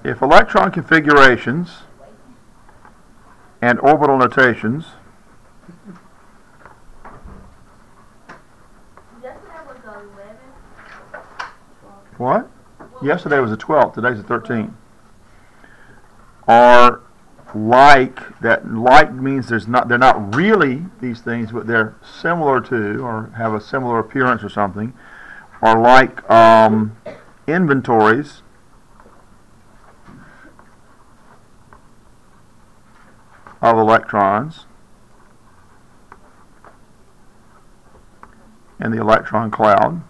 if electron configurations and orbital notations what? Yesterday was the 12th, today's the 13th. Are like, that like means they're not really these things, but they're similar to or have a similar appearance or something, are like inventories of electrons in the electron cloud.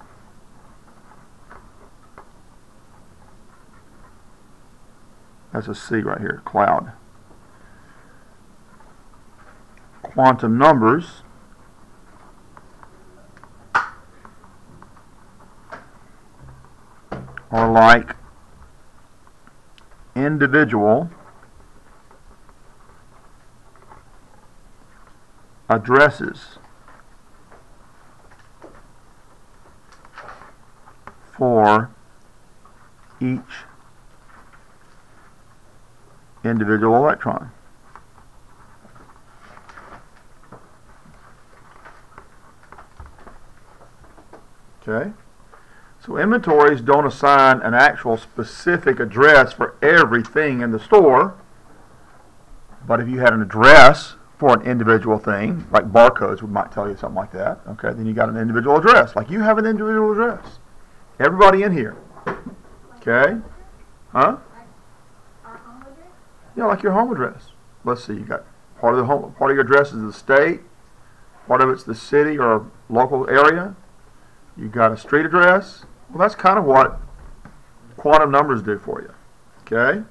That's a C right here, cloud. Quantum numbers are like individual addresses for each individual electron. Okay? So inventories don't assign an actual specific address for everything in the store, but if you had an address for an individual thing, like barcodes might tell you something like that, okay, then you got an individual address. Like you have an individual address. Everybody in here. Okay? Huh? Yeah, like your home address. Let's see, you got part of your address is the state, part of it's the city or local area. You got a street address. Well, that's kind of what quantum numbers do for you. Okay?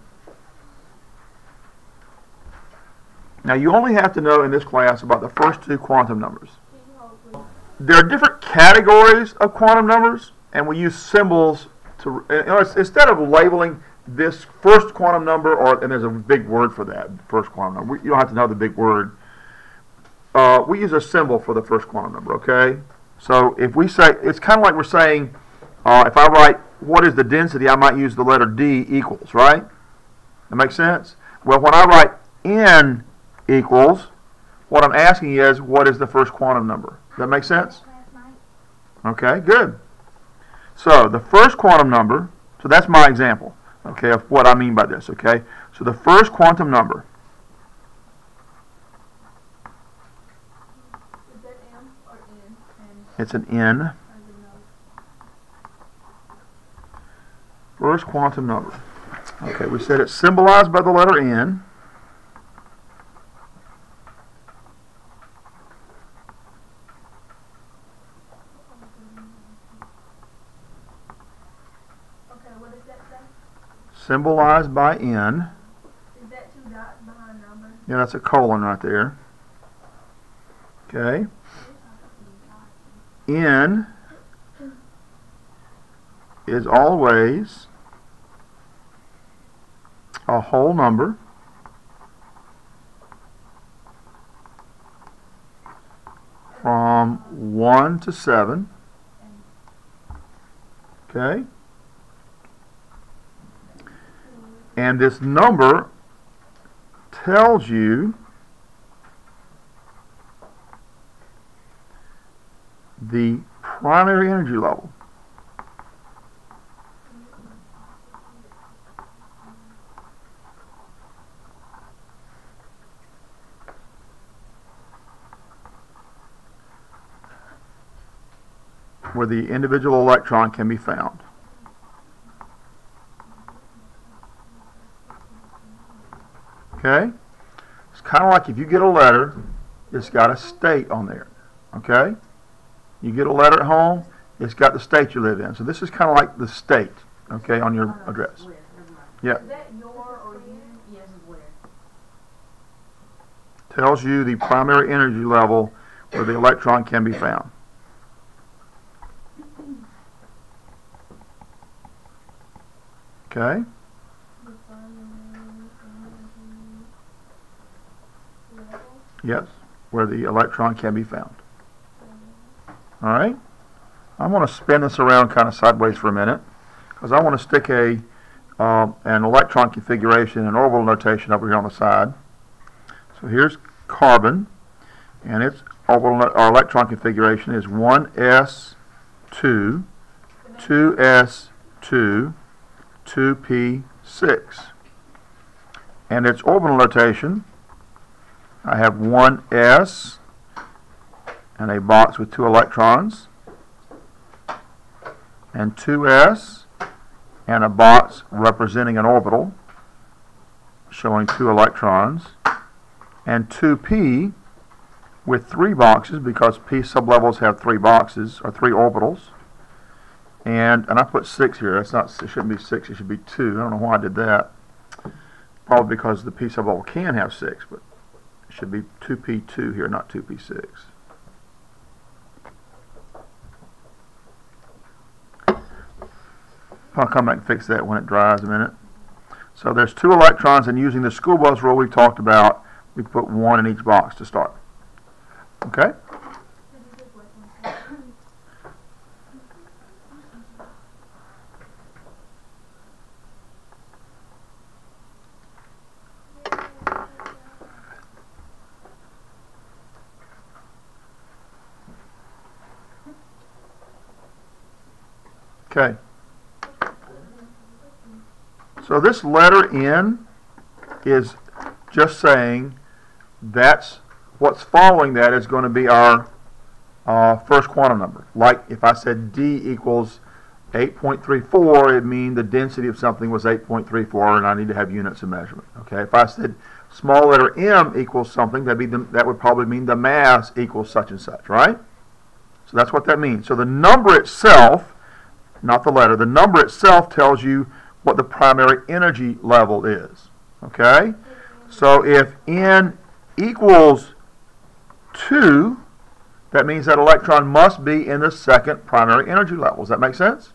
Now, you only have to know in this class about the first two quantum numbers. There are different categories of quantum numbers, and we use symbols to, instead of labeling this first quantum number, and there's a big word for that, first quantum number. You don't have to know the big word. We use a symbol for the first quantum number, okay? So if we say, it's kind of like we're saying, if I write, what is the density, I might use the letter D equals, right? That makes sense? Well, when I write N equals, what I'm asking is, what is the first quantum number? Does that make sense? Okay, good. So the first quantum number, so that's my example, okay, of what I mean by this, okay? So the first quantum number, is that M or N? it's an N. First quantum number. Okay, we said it's symbolized by the letter N. Okay, what does that say? Symbolized by N. Is that two dots behind number? Yeah, that's a colon right there. Okay. N is always a whole number from 1 to 7. Okay? And this number tells you the primary energy level. Where the individual electron can be found. Okay? It's kind of like if you get a letter, it's got a state on there. Okay? You get a letter at home, it's got the state you live in. So this is kind of like the state, okay, on your address. Yeah. Is that your or you? Yes, where? Tells you the primary energy level where the electron can be found. Okay? Yes, where the electron can be found. All right? I'm going to spin this around kind of sideways for a minute because I want to stick a an electron configuration and orbital notation over here on the side. So here's carbon, and its orbital or electron configuration is 1s2, 2s2, 2p6. And its orbital notation, I have 1s and a box with 2 electrons, and 2s and a box representing an orbital showing 2 electrons, and 2p with 3 boxes because p sublevels have 3 boxes or 3 orbitals, and I put 6 here. It shouldn't be 6, it should be 2. I don't know why I did that. Probably because the p sublevel can have 6, but it should be 2p2 here, not 2p6. I'll come back and fix that when it dries a minute. So there's 2 electrons, and using the school bus rule we talked about, we put 1 in each box to start. Okay? Okay. So this letter N is just saying that's what's following that is going to be our first quantum number. Like if I said D equals 8.34, it would mean the density of something was 8.34, and I need to have units of measurement. Okay. If I said small letter M equals something, that would probably mean the mass equals such and such, right? So that's what that means. So the number itself, not the letter, the number itself tells you what the primary energy level is. Okay? So if N equals 2, that means that electron must be in the second primary energy level. Does that make sense?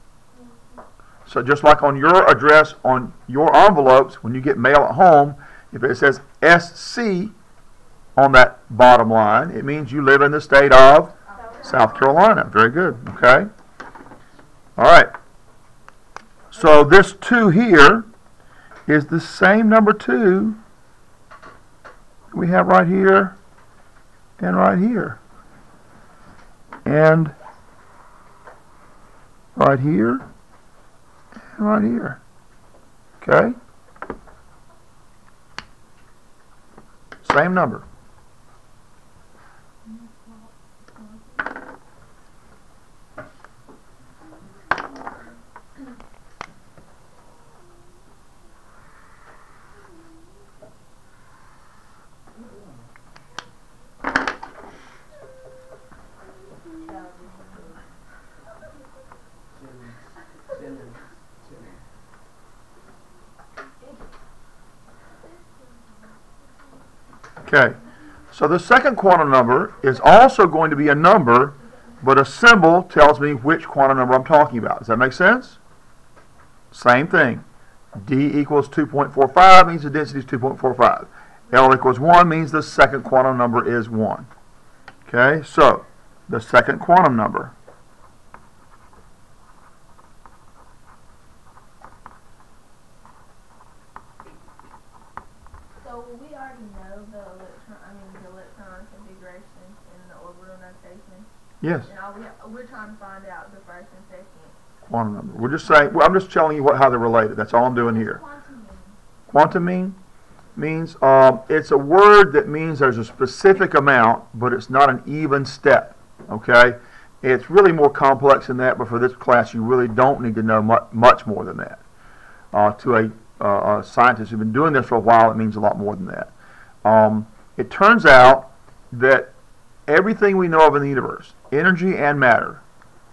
So just like on your address on your envelopes, when you get mail at home, if it says SC on that bottom line, it means you live in the state of South Carolina. Very good. Okay? All right. So this 2 here is the same number 2 we have right here and right here. And right here and right here. Okay? Same number. Okay, so the second quantum number is also going to be a number, but a symbol tells me which quantum number I'm talking about. Does that make sense? Same thing. D equals 2.45 means the density is 2.45. L equals 1 means the second quantum number is 1. Okay, so the second quantum number. So we already know the electron configuration in the orbital notation. Yes. And we're trying to find out the first and second Quantum number. We're just saying. Well, I'm just telling you how they're related. That's all I'm doing here. Quantum means it's a word that means there's a specific amount, but it's not an even step. Okay. It's really more complex than that, but for this class, you really don't need to know much more than that. To a scientist who's been doing this for a while, it means a lot more than that. It turns out that everything we know of in the universe, energy and matter,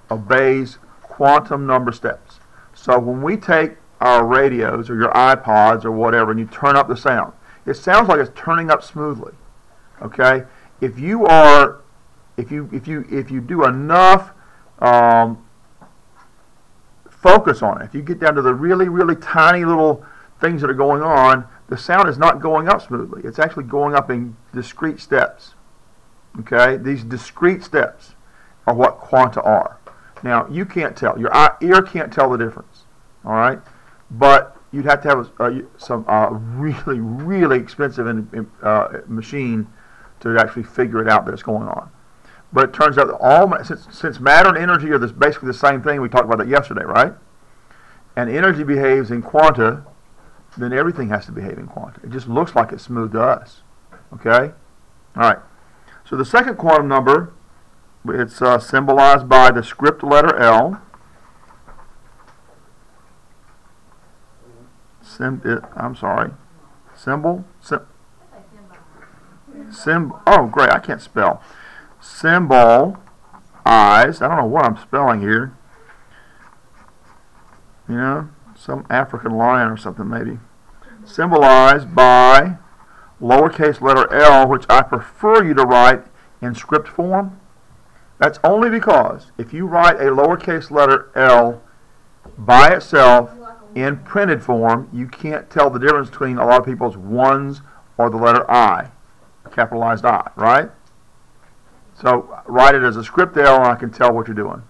obeys quantum number steps. So when we take our radios or your iPods or whatever and you turn up the sound, it sounds like it's turning up smoothly. Okay? If you do enough focus on it, if you get down to the really, really tiny little things that are going on, the sound is not going up smoothly. It's actually going up in discrete steps. Okay? These discrete steps are what quanta are. Now, you can't tell. Your ear can't tell the difference. All right? But you'd have to have some really, really expensive machine to actually figure it out that it's going on. But it turns out that since matter and energy are basically the same thing, we talked about that yesterday, right? And energy behaves in quanta, then everything has to behave in quanta. It just looks like it's smooth to us. Okay? All right. So the second quantum number, it's symbolized by the script letter L. Oh, great, I can't spell. Symbol eyes. I don't know what I'm spelling here. You know, some African lion or something maybe. Symbolized by lowercase letter L, which I prefer you to write in script form. That's only because if you write a lowercase letter L by itself in printed form, you can't tell the difference between a lot of people's ones or the letter I, capitalized I, right? So write it as a script L and I can tell what you're doing,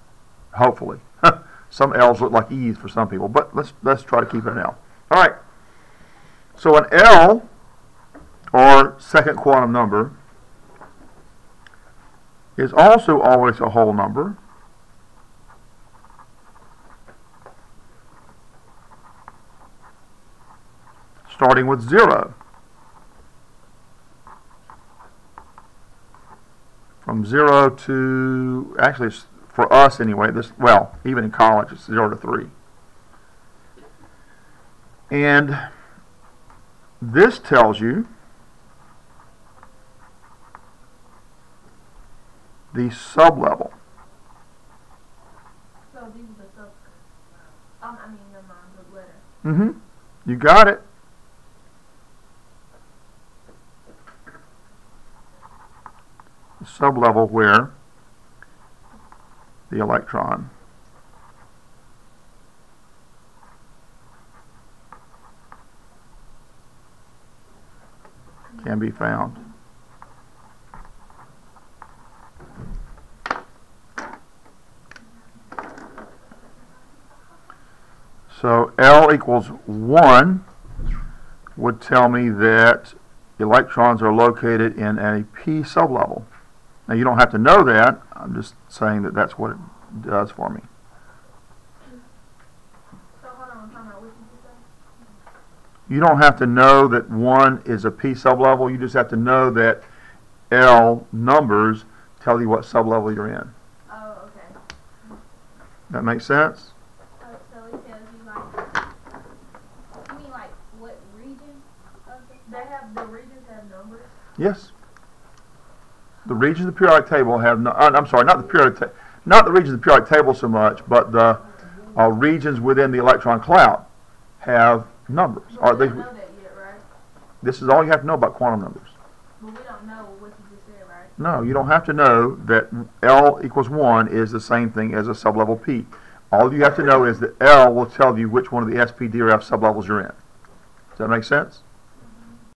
hopefully. Some L's look like E's for some people, but let's try to keep it an L. All right. So an L, or second quantum number, is also always a whole number. Starting with 0. From 0 to, actually, for us anyway, even in college, it's 0 to 3. And this tells you the sublevel. So these are the subscripts. I mean, the letter. Mm-hmm. You got it. The sublevel where the electron can be found. So L equals 1 would tell me that electrons are located in a p sublevel. Now you don't have to know that. I'm just saying that that's what it does for me. So hold on, what did you say? You don't have to know that 1 is a p sublevel. You just have to know that L numbers tell you what sublevel you're in. Oh, okay. That makes sense? So it tells you you mean like what region of the regions have numbers? Yes. The regions of the periodic table have I'm sorry, not the regions of the periodic table so much, but the regions within the electron cloud have numbers. But we don't know that yet, right? This is all you have to know about quantum numbers. But we don't know what you just said, right? No, you don't have to know that L equals 1 is the same thing as a sublevel P. All you have to know is that L will tell you which one of the SP DRF sublevels you're in. Does that make sense?